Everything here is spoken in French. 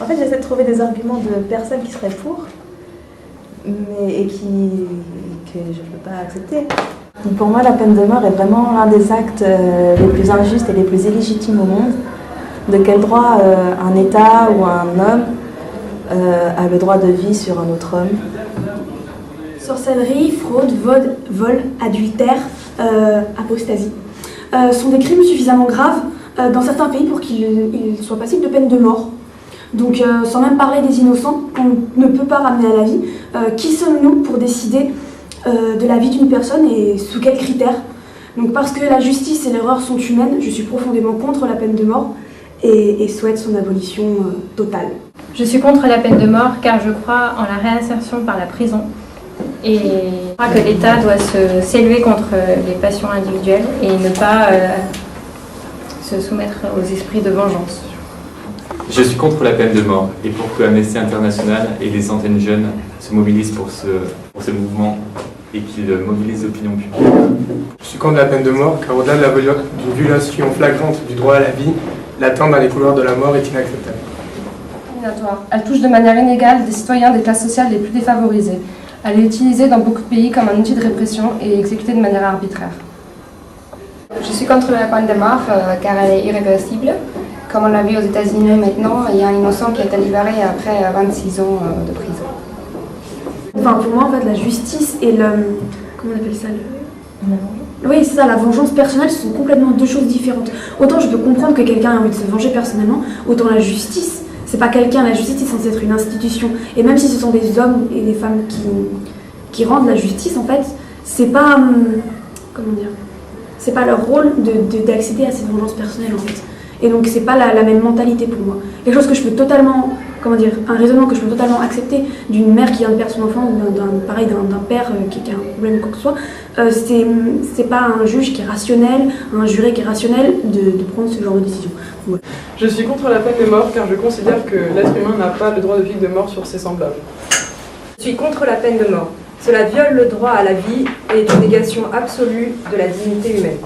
En fait, j'essaie de trouver des arguments de personnes qui seraient pour, mais que je ne peux pas accepter. Pour moi, la peine de mort est vraiment l'un des actes les plus injustes et les plus illégitimes au monde. De quel droit un État ou un homme a le droit de vie sur un autre homme? Sorcellerie, fraude, vol, adultère, apostasie sont des crimes suffisamment graves dans certains pays pour qu'ils soient passibles de peine de mort. Donc sans même parler des innocents qu'on ne peut pas ramener à la vie, qui sommes-nous pour décider de la vie d'une personne et sous quels critères? Donc parce que la justice et l'erreur sont humaines, je suis profondément contre la peine de mort et souhaite son abolition totale. Je suis contre la peine de mort car je crois en la réinsertion par la prison et je crois que l'État doit s'élever contre les passions individuelles et ne pas se soumettre aux esprits de vengeance. Je suis contre la peine de mort et pour que Amnesty International et les antennes jeunes se mobilisent pour ce mouvement et qu'ils mobilisent l'opinion publique. Je suis contre la peine de mort car au-delà d'une violation flagrante du droit à la vie, l'atteinte dans les couloirs de la mort est inacceptable. Elle touche de manière inégale des citoyens des classes sociales les plus défavorisées. Elle est utilisée dans beaucoup de pays comme un outil de répression et exécutée de manière arbitraire. Je suis contre la peine de mort car elle est irréversible. Comme on l'a vu aux États-Unis maintenant, il y a un innocent qui a été libéré après 26 ans de prison. Enfin, pour moi, en fait, la justice et le... Comment on appelle ça Oui, c'est ça, la vengeance personnelle, ce sont complètement deux choses différentes. Autant je peux comprendre que quelqu'un a envie de se venger personnellement, autant la justice, c'est pas quelqu'un, la justice est censée être une institution. Et même si ce sont des hommes et des femmes qui rendent la justice, en fait, c'est pas... Comment dire? C'est pas leur rôle d'accéder à cette vengeance personnelle, en fait. Et donc c'est pas la même mentalité pour moi. Quelque chose que je peux totalement, un raisonnement que je peux totalement accepter d'une mère qui vient de perdre son enfant ou d'un père qui a un problème ou quoi que ce soit, c'est pas un juge qui est rationnel, un juré qui est rationnel de prendre ce genre de décision. Ouais. Je suis contre la peine de mort car je considère que l'être humain n'a pas le droit de vivre de mort sur ses semblables. Je suis contre la peine de mort. Cela viole le droit à la vie et est une négation absolue de la dignité humaine.